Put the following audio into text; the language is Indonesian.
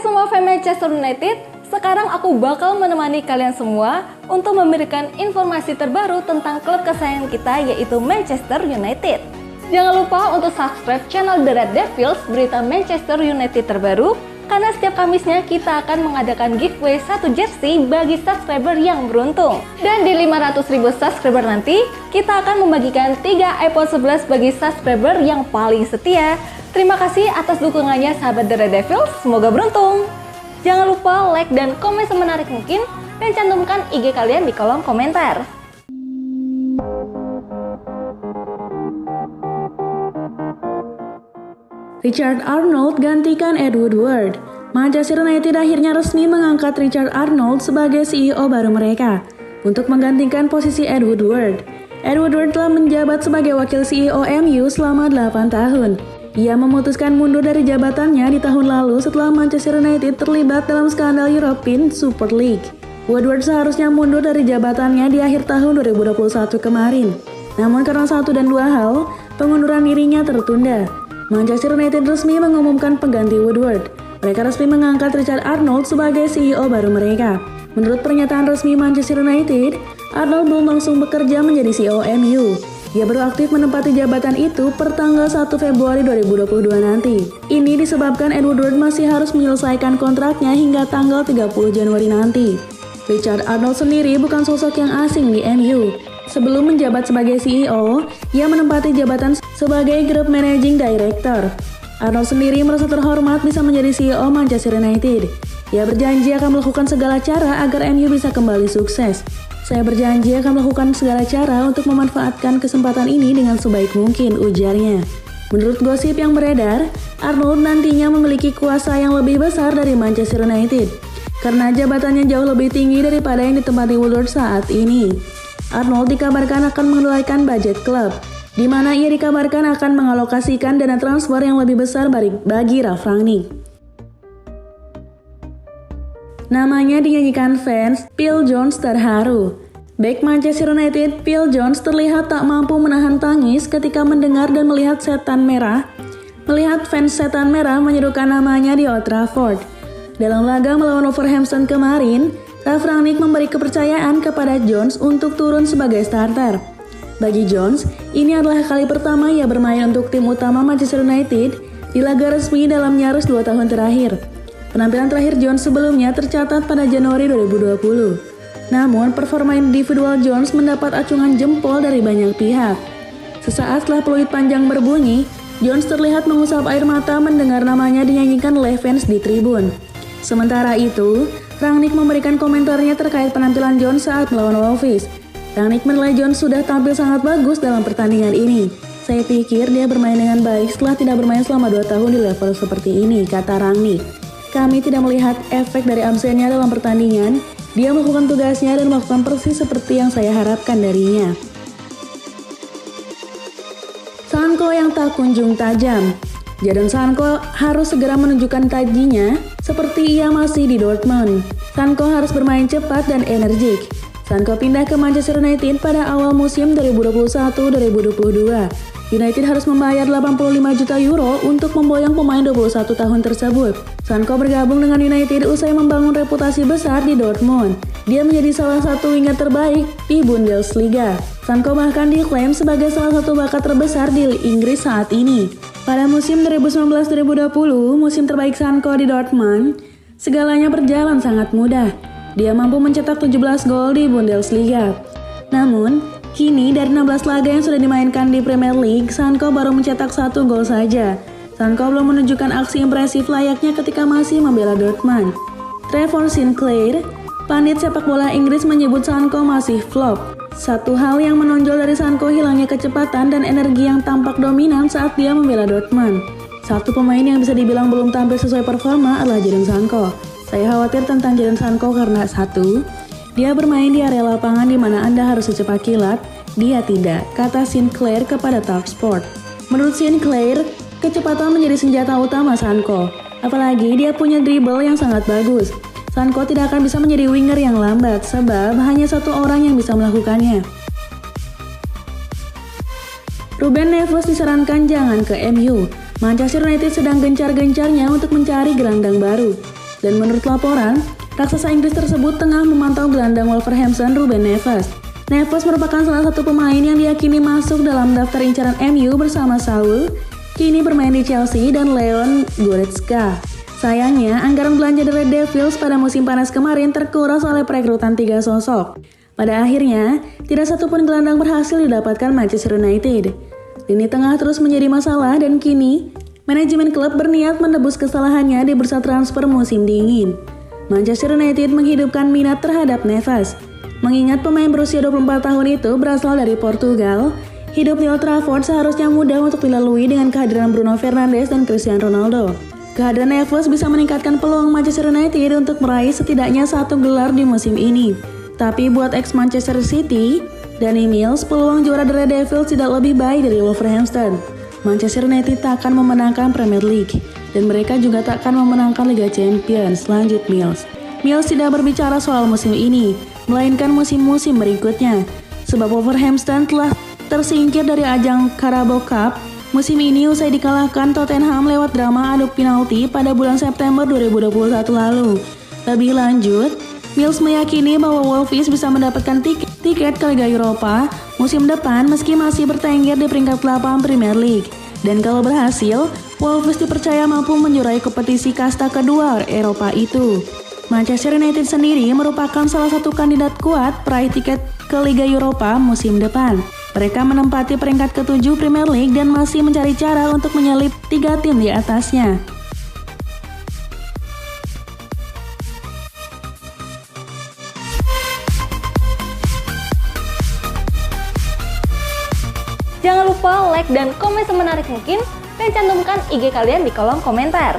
Hai semua fans Manchester United, sekarang aku bakal menemani kalian semua untuk memberikan informasi terbaru tentang klub kesayangan kita yaitu Manchester United. Jangan lupa untuk subscribe channel The Red Devils berita Manchester United terbaru, karena setiap Kamisnya kita akan mengadakan giveaway 1 jersey bagi subscriber yang beruntung. Dan di 500.000 subscriber nanti, kita akan membagikan 3 iPhone 11 bagi subscriber yang paling setia. Terima kasih atas dukungannya sahabat The Red Devils, semoga beruntung. Jangan lupa like dan komen semenarik mungkin, dan cantumkan IG kalian di kolom komentar. Richard Arnold gantikan Ed Woodward. Manchester United akhirnya resmi mengangkat Richard Arnold sebagai CEO baru mereka untuk menggantikan posisi Ed Woodward. Ed Woodward telah menjabat sebagai wakil CEO MU selama 8 tahun. Ia memutuskan mundur dari jabatannya di tahun lalu setelah Manchester United terlibat dalam skandal European Super League. Woodward seharusnya mundur dari jabatannya di akhir tahun 2021 kemarin. Namun karena satu dan dua hal, pengunduran dirinya tertunda. Manchester United resmi mengumumkan pengganti Woodward. Mereka resmi mengangkat Richard Arnold sebagai CEO baru mereka. Menurut pernyataan resmi Manchester United, Arnold belum langsung bekerja menjadi CEO MU. Dia baru aktif menempati jabatan itu per tanggal 1 Februari 2022 nanti. Ini disebabkan Ed Woodward masih harus menyelesaikan kontraknya hingga tanggal 30 Januari nanti. Richard Arnold sendiri bukan sosok yang asing di MU. Sebelum menjabat sebagai CEO, ia menempati jabatan sebagai Group Managing Director. Arnold sendiri merasa terhormat bisa menjadi CEO Manchester United. Ia berjanji akan melakukan segala cara agar MU bisa kembali sukses. Saya berjanji akan melakukan segala cara untuk memanfaatkan kesempatan ini dengan sebaik mungkin, ujarnya. Menurut gosip yang beredar, Arnold nantinya memiliki kuasa yang lebih besar dari Manchester United karena jabatannya jauh lebih tinggi daripada yang ditempati Woodward saat ini. Arnold dikabarkan akan mengeluarkan budget klub, di mana ia dikabarkan akan mengalokasikan dana transfer yang lebih besar bagi Ralf Rangnick. Namanya dinyanyikan fans, Phil Jones terharu. Bek Manchester United, Phil Jones terlihat tak mampu menahan tangis ketika mendengar dan melihat fans setan merah menyerukan namanya di Old Trafford. Dalam laga melawan Wolverhampton kemarin, Ralf Rangnick memberi kepercayaan kepada Jones untuk turun sebagai starter. Bagi Jones, ini adalah kali pertama ia bermain untuk tim utama Manchester United di laga resmi dalam nyaris 2 tahun terakhir. Penampilan terakhir Jones sebelumnya tercatat pada Januari 2020. Namun, performa individual Jones mendapat acungan jempol dari banyak pihak. Sesaat setelah peluit panjang berbunyi, Jones terlihat mengusap air mata mendengar namanya dinyanyikan oleh fans di tribun. Sementara itu, Rangnick memberikan komentarnya terkait penampilan Jones saat melawan Wolves. Rangnick menilai Jones sudah tampil sangat bagus dalam pertandingan ini. Saya pikir dia bermain dengan baik setelah tidak bermain selama 2 tahun di level seperti ini, kata Rangnick. Kami tidak melihat efek dari absennya dalam pertandingan. Dia melakukan tugasnya dan melakukan persis seperti yang saya harapkan darinya. Sancho yang tak kunjung tajam. Jadon Sancho harus segera menunjukkan tajinya seperti ia masih di Dortmund. Sancho harus bermain cepat dan energik. Sancho pindah ke Manchester United pada awal musim 2021-2022. United harus membayar 85 juta euro untuk memboyong pemain 21 tahun tersebut. Sancho bergabung dengan United usai membangun reputasi besar di Dortmund. Dia menjadi salah satu winger terbaik di Bundesliga. Sancho bahkan diklaim sebagai salah satu bakat terbesar di Inggris saat ini. Pada musim 2019-2020, musim terbaik Sancho di Dortmund, segalanya berjalan sangat mudah. Dia mampu mencetak 17 gol di Bundesliga. Namun, kini dari 16 laga yang sudah dimainkan di Premier League, Sancho baru mencetak 1 gol saja. Sancho belum menunjukkan aksi impresif layaknya ketika masih membela Dortmund. Trevor Sinclair, pandit sepak bola Inggris, menyebut Sancho masih flop. Satu hal yang menonjol dari Sancho hilangnya kecepatan dan energi yang tampak dominan saat dia membela Dortmund. Satu pemain yang bisa dibilang belum tampil sesuai performa adalah Jadon Sancho. Saya khawatir tentang Jadon Sancho karena satu, dia bermain di area lapangan di mana Anda harus secepat kilat, dia tidak, kata Sinclair kepada Talksport. Menurut Sinclair, kecepatan menjadi senjata utama Sancho. Apalagi dia punya dribble yang sangat bagus. Sancho tidak akan bisa menjadi winger yang lambat sebab hanya satu orang yang bisa melakukannya. Ruben Neves disarankan jangan ke MU. Manchester United sedang gencar-gencarnya untuk mencari gelandang baru. Dan menurut laporan, raksasa Inggris tersebut tengah memantau gelandang Wolverhampton Ruben Neves. Neves merupakan salah satu pemain yang diyakini masuk dalam daftar incaran MU bersama Saul, kini bermain di Chelsea, dan Leon Goretzka. Sayangnya, anggaran belanja The Red Devils pada musim panas kemarin terkuras oleh perekrutan 3 sosok. Pada akhirnya, tidak satupun gelandang berhasil didapatkan Manchester United. Lini tengah terus menjadi masalah dan kini, manajemen klub berniat menebus kesalahannya di bursa transfer musim dingin. Manchester United menghidupkan minat terhadap Neves. Mengingat pemain berusia 24 tahun itu berasal dari Portugal, hidup di Old Trafford seharusnya mudah untuk dilalui dengan kehadiran Bruno Fernandes dan Cristiano Ronaldo. Kehadiran Neves bisa meningkatkan peluang Manchester United untuk meraih setidaknya 1 gelar di musim ini. Tapi buat ex-Manchester City, Danny Mills, peluang juara The Red Devils tidak lebih baik dari Wolverhampton. Manchester United tak akan memenangkan Premier League, dan mereka juga tak akan memenangkan Liga Champions, lanjut Mills. Mills tidak berbicara soal musim ini, melainkan musim-musim berikutnya. Sebab Wolverhampton telah tersingkir dari ajang Carabao Cup musim ini usai dikalahkan Tottenham lewat drama adu penalti pada bulan September 2021 lalu. Lebih lanjut, Mills meyakini bahwa Wolves bisa mendapatkan tiket ke Liga Eropa musim depan meski masih bertengger di peringkat 8 Premier League. Dan kalau berhasil, Wolves dipercaya mampu menjuarai kompetisi kasta kedua Eropa itu. Manchester United sendiri merupakan salah satu kandidat kuat peraih tiket ke Liga Eropa musim depan. Mereka menempati peringkat ke-7 Premier League dan masih mencari cara untuk menyalip 3 tim di atasnya. Jangan lupa like dan komen semenarik mungkin dan cantumkan IG kalian di kolom komentar.